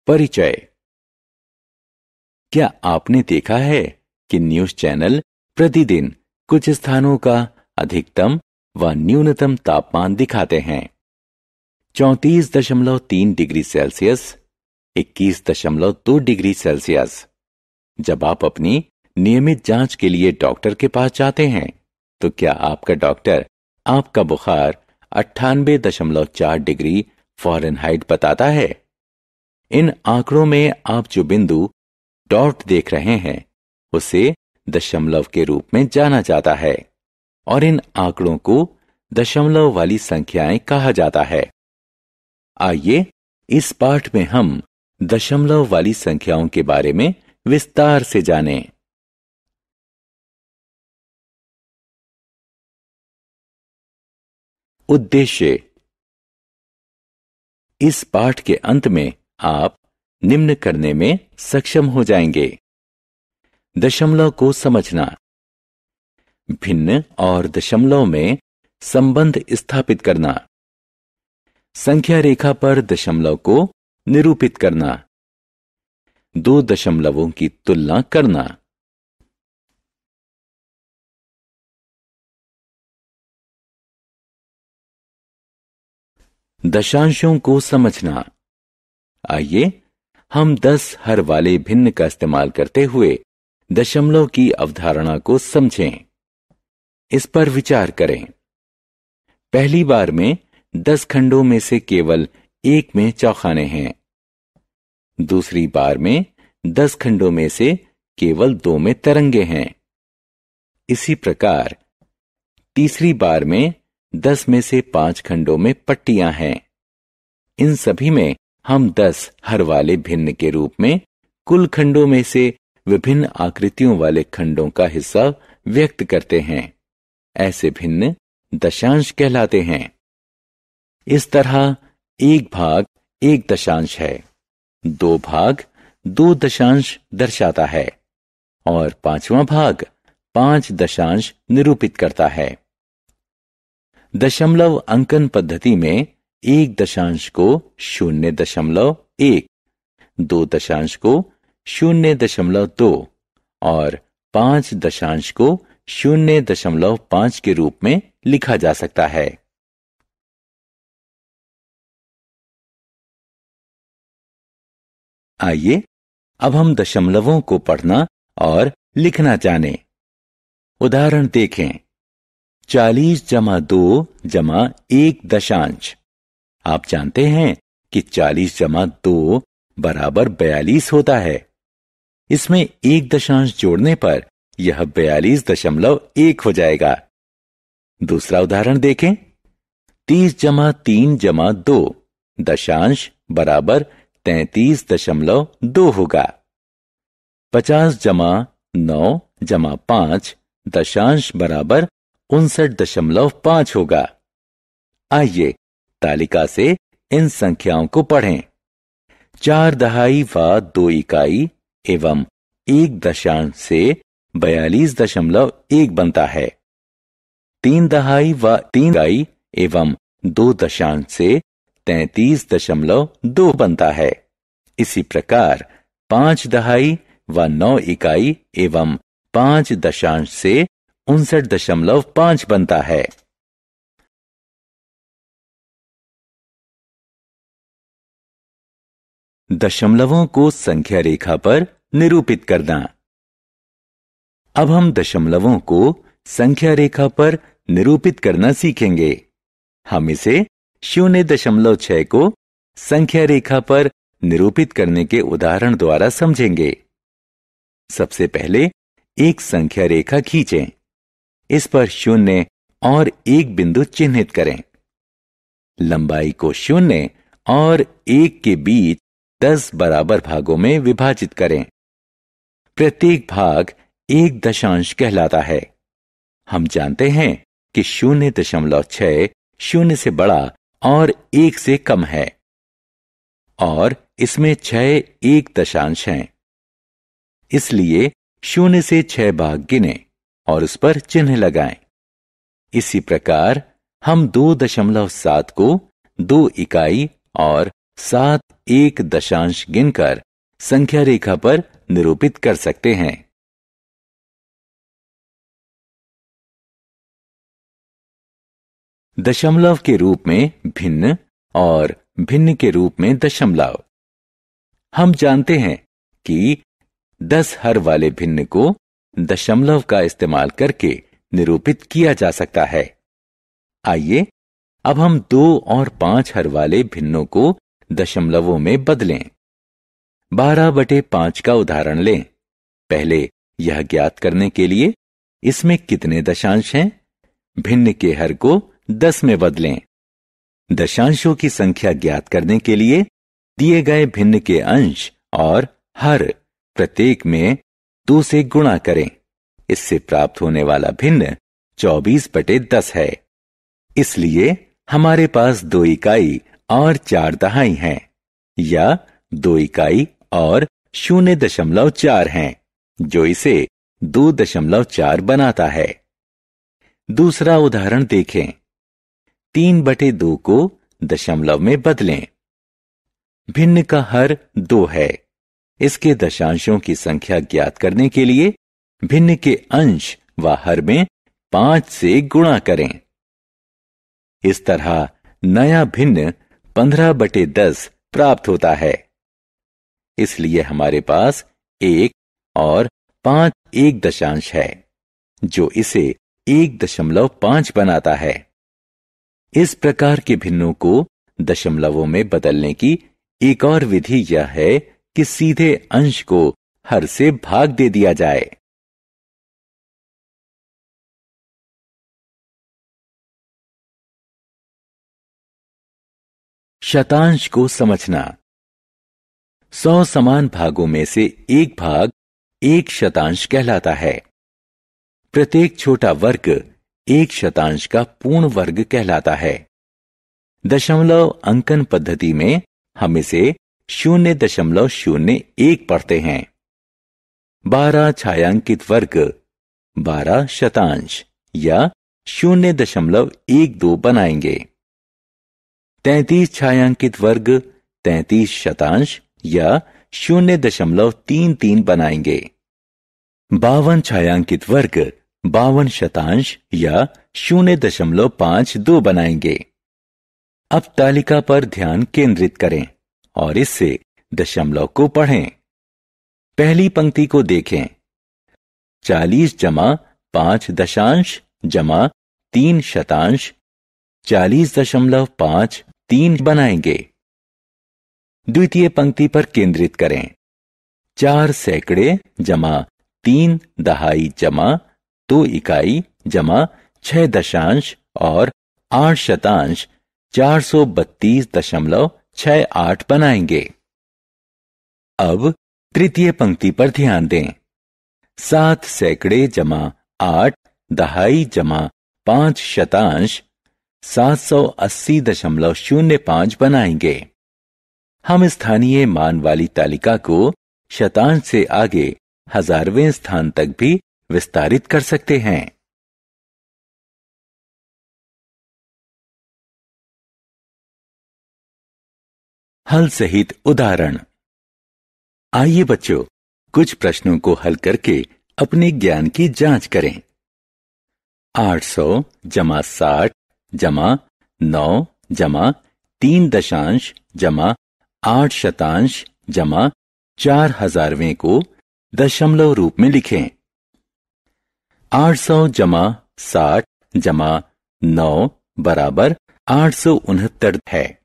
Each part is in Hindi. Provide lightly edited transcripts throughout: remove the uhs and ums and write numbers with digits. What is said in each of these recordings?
परिचय। क्या आपने देखा है कि न्यूज चैनल प्रतिदिन कुछ स्थानों का अधिकतम व न्यूनतम तापमान दिखाते हैं? 34.3 डिग्री सेल्सियस, 21.2 डिग्री सेल्सियस। जब आप अपनी नियमित जांच के लिए डॉक्टर के पास जाते हैं तो क्या आपका डॉक्टर आपका बुखार 98.4 डिग्री फ़ारेनहाइट बताता है? इन आंकड़ों में आप जो बिंदु डॉट देख रहे हैं उसे दशमलव के रूप में जाना जाता है और इन आंकड़ों को दशमलव वाली संख्याएं कहा जाता है। आइए इस पाठ में हम दशमलव वाली संख्याओं के बारे में विस्तार से जानें। उद्देश्य। इस पाठ के अंत में आप निम्न करने में सक्षम हो जाएंगे: दशमलव को समझना, भिन्न और दशमलव में संबंध स्थापित करना, संख्या रेखा पर दशमलव को निरूपित करना, दो दशमलवों की तुलना करना। दशांशों को समझना। आइए हम 10 हर वाले भिन्न का इस्तेमाल करते हुए दशमलव की अवधारणा को समझें। इस पर विचार करें। पहली बार में 10 खंडों में से केवल एक में चौखाने हैं। दूसरी बार में 10 खंडों में से केवल 2 में तरंगे हैं। इसी प्रकार तीसरी बार में 10 में से 5 खंडों में पट्टियां हैं। इन सभी में हम 10 हर वाले भिन्न के रूप में कुल खंडों में से विभिन्न आकृतियों वाले खंडों का हिस्सा व्यक्त करते हैं। ऐसे भिन्न दशांश कहलाते हैं। इस तरह 1 भाग 1 दशांश है, 2 भाग 2 दशांश दर्शाता है और 5वां भाग 5 दशांश निरूपित करता है। दशमलव अंकन पद्धति में 1 दशांश को 0.1, 2 दशांश को 0.2 और 5 दशांश को 0.5 के रूप में लिखा जा सकता है। आइए अब हम दशमलवों को पढ़ना और लिखना जानें। उदाहरण देखें। 40 + 2 = 1 दशांश। आप जानते हैं कि 40 + 2 = 42 होता है। इसमें 1 दशांश जोड़ने पर यह 42.1 हो जाएगा। दूसरा उदाहरण देखें। 30 + 3 + 2 दशांश बराबर 33.2 होगा। 50 + 9 + 5 दशांश बराबर 59.5 होगा। आइए तालिका से इन संख्याओं को पढ़ें। 4 दहाई व 2 इकाई एवं 1 दशांश से 42.1 बनता है। 3 दहाई व 3 इकाई एवं 2 दशांश से 33.2 बनता है। इसी प्रकार 5 दहाई व 9 इकाई एवं 5 दशांश से 59.5 बनता है। दशमलवों को संख्या रेखा पर निरूपित करना। अब हम दशमलवों को संख्या रेखा पर निरूपित करना सीखेंगे। हम इसे 0.6 को संख्या रेखा पर निरूपित करने के उदाहरण द्वारा समझेंगे। सबसे पहले एक संख्या रेखा खींचें। इस पर 0 और 1 बिंदु चिन्हित करें। लंबाई को 0 और 1 के बीच 10 बराबर भागों में विभाजित करें। प्रत्येक भाग 1 दशांश कहलाता है। हम जानते हैं कि 0.6 0 से बड़ा और 1 से कम है और इसमें 6 1 दशांश हैं। इसलिए 0 से 6 भाग गिनें और उस पर चिन्ह लगाएं। इसी प्रकार हम 2.7 को 2 इकाई और साथ एक दशांश गिनकर संख्या रेखा पर निरूपित कर सकते हैं। दशमलव के रूप में भिन्न और भिन्न के रूप में दशमलव। हम जानते हैं कि 10 हर वाले भिन्न को दशमलव का इस्तेमाल करके निरूपित किया जा सकता है। आइए अब हम 2 और 5 हर वाले भिन्नों को दशमलवों में बदलें। 12/5 का उदाहरण लें। पहले यह ज्ञात करने के लिए इसमें कितने दशांश हैं, भिन्न के हर को 10 में बदलें। दशांशों की संख्या ज्ञात करने के लिए दिए गए भिन्न के अंश और हर प्रत्येक में 2 से गुणा करें। इससे प्राप्त होने वाला भिन्न 24/10 है। इसलिए हमारे पास 2 इकाई और 4 दहाई हैं, या 2 इकाई और 0.4 हैं, जो इसे 2.4 बनाता है। दूसरा उदाहरण देखें। 3/2 को दशमलव में बदलें। भिन्न का हर 2 है। इसके दशांशों की संख्या ज्ञात करने के लिए भिन्न के अंश व हर में 5 से गुणा करें। इस तरह नया भिन्न 15/10 प्राप्त होता है। इसलिए हमारे पास 1 और 5 एक दशांश है, जो इसे 1.5 बनाता है। इस प्रकार के भिन्नों को दशमलवों में बदलने की एक और विधि यह है कि सीधे अंश को हर से भाग दे दिया जाए। शतांश को समझना। 100 समान भागों में से एक भाग एक शतांश कहलाता है। प्रत्येक छोटा वर्ग एक शतांश का पूर्ण वर्ग कहलाता है। दशमलव अंकन पद्धति में हम इसे 0.01 पढ़ते हैं। 12 छायांकित वर्ग 12 शतांश या 0.12 बनाएंगे। 33 छायांकित वर्ग 33 शतांश या 0.33 बनाएंगे। 52 छायांकित वर्ग 52 शतांश या 0.52 बनाएंगे। अब तालिका पर ध्यान केंद्रित करें और इससे दशमलव को पढ़ें। पहली पंक्ति को देखें। 40 जमा 5 दशांश जमा 3 शतांश 40.53 बनाएंगे। द्वितीय पंक्ति पर केंद्रित करें। 4 सैकड़े जमा 3 दहाई जमा 2 इकाई जमा 6 दशांश और 8 शतांश 432.68 बनाएंगे। अब तृतीय पंक्ति पर ध्यान दें। 7 सैकड़े जमा 8 दहाई जमा 5 शतांश 780.05 बनाएंगे। हम स्थानीय मान वाली तालिका को शतांश से आगे हजारवें स्थान तक भी विस्तारित कर सकते हैं। हल सहित उदाहरण। आइए बच्चों, कुछ प्रश्नों को हल करके अपने ज्ञान की जांच करें। 800 जमा 60 जमा 9 जमा 3 दशांश जमा 8 शतांश जमा 4 हजारवें को दशमलव रूप में लिखें। 800 जमा 60 जमा 9 बराबर 869 है।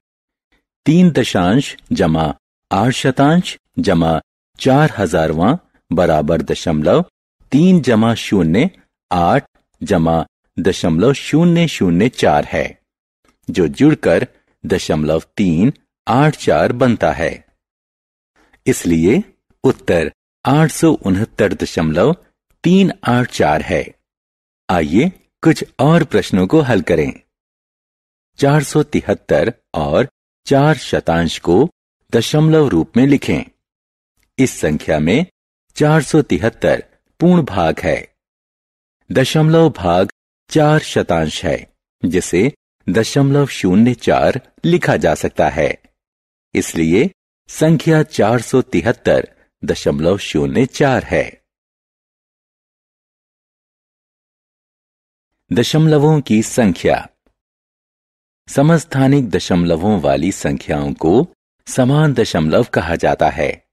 3 दशांश जमा 8 शतांश जमा 4 हजारवां बराबर दशमलव 3 जमा 0 8 जमा 0.004 है, जो जुड़कर 0.384 बनता है। इसलिए उत्तर 869.384 है। आइए कुछ और प्रश्नों को हल करें। 473 और 4 शतांश को दशमलव रूप में लिखें। इस संख्या में 473 पूर्ण भाग है। दशमलव भाग 4 शतांश है, जिसे 0.04 लिखा जा सकता है। इसलिए संख्या 473.04 है। दशमलवों की संख्या। समस्थानिक दशमलवों वाली संख्याओं को समान दशमलव कहा जाता है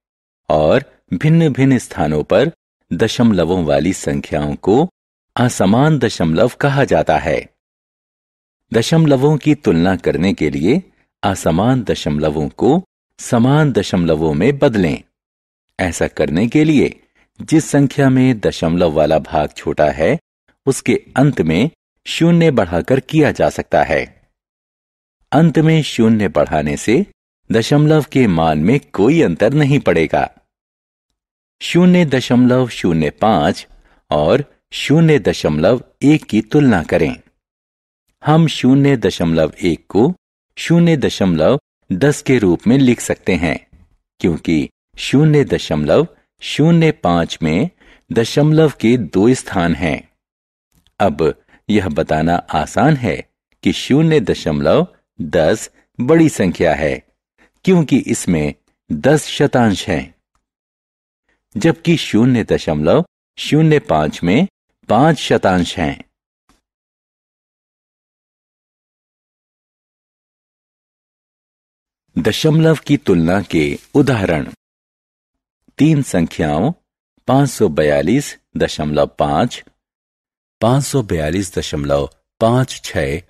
और भिन्न भिन्न स्थानों पर दशमलवों वाली संख्याओं को असमान दशमलव कहा जाता है। दशमलवों की तुलना करने के लिए असमान दशमलवों को समान दशमलवों में बदलें। ऐसा करने के लिए जिस संख्या में दशमलव वाला भाग छोटा है उसके अंत में शून्य बढ़ाकर किया जा सकता है। अंत में शून्य बढ़ाने से दशमलव के मान में कोई अंतर नहीं पड़ेगा। 0.05 और 0.1 की तुलना करें। हम 0.1 को 0.10 के रूप में लिख सकते हैं क्योंकि 0.05 में दशमलव के 2 स्थान हैं। अब यह बताना आसान है कि 0.10 बड़ी संख्या है क्योंकि इसमें 10 शतांश हैं, जबकि 0.05 में 5 शतांश हैं। दशमलव की तुलना के उदाहरण। 3 संख्याओं 542.5, 542.56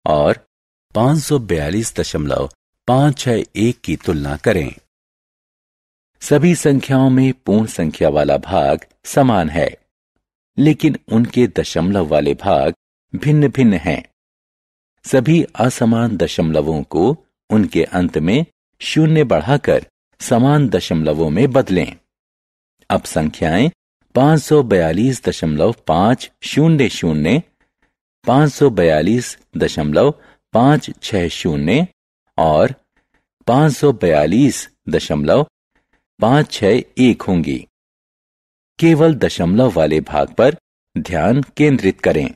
और 542.561 की तुलना करें। सभी संख्याओं में पूर्ण संख्या वाला भाग समान है, लेकिन उनके दशमलव वाले भाग भिन्न भिन्न हैं। सभी असमान दशमलवों को उनके अंत में शून्य बढ़ाकर समान दशमलवों में बदलें। अब संख्याएं 542.500, 542.560 और 542.561 होंगी। केवल दशमलव वाले भाग पर ध्यान केंद्रित करें।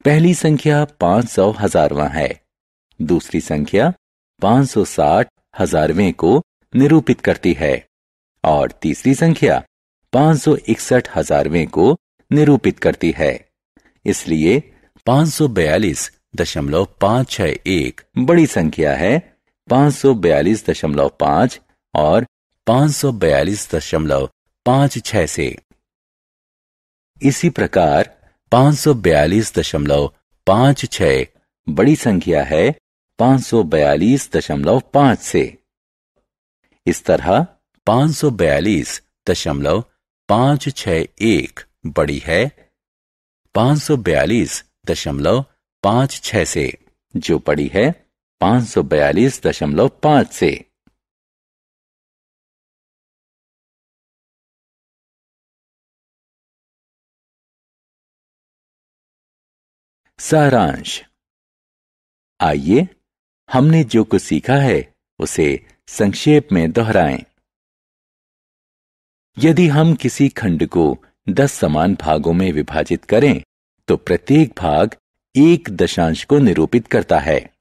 पहली संख्या 500 हजारवां है। दूसरी संख्या 560 हजारवें को निरूपित करती है और तीसरी संख्या 561 हजारवें को निरूपित करती है। इसलिए 542.561 बड़ी संख्या है 542.5 और 542.56 से। इसी प्रकार 542.56 बड़ी संख्या है 542.5 से। इस तरह 542.561 बड़ी है 542.56 से, जो बड़ी है 542.5 से। सारांश। आइए हमने जो कुछ सीखा है उसे संक्षेप में दोहराएं। यदि हम किसी खंड को 10 समान भागों में विभाजित करें तो प्रत्येक भाग एक दशांश को निरूपित करता है।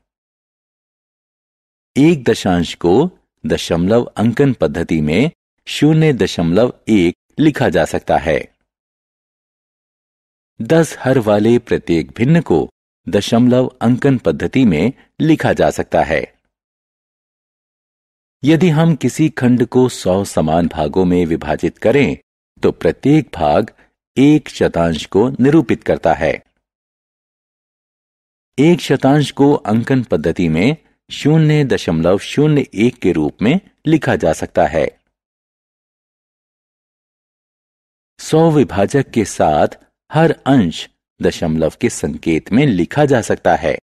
एक दशांश को दशमलव अंकन पद्धति में 0.1 लिखा जा सकता है। 10 हर वाले प्रत्येक भिन्न को दशमलव अंकन पद्धति में लिखा जा सकता है। यदि हम किसी खंड को 100 समान भागों में विभाजित करें तो प्रत्येक भाग एक शतांश को निरूपित करता है। एक शतांश को अंकन पद्धति में 0.01 के रूप में लिखा जा सकता है। 100 विभाजक के साथ हर अंश दशमलव के संकेत में लिखा जा सकता है।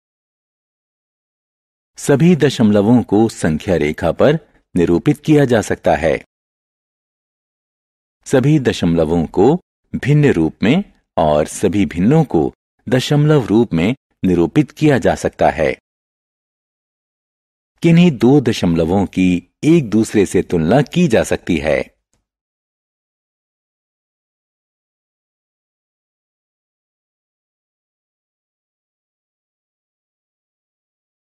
सभी दशमलवों को संख्या रेखा पर निरूपित किया जा सकता है। सभी दशमलवों को भिन्न रूप में और सभी भिन्नों को दशमलव रूप में निरूपित किया जा सकता है। किन्हीं 2 दशमलवों की एक दूसरे से तुलना की जा सकती है।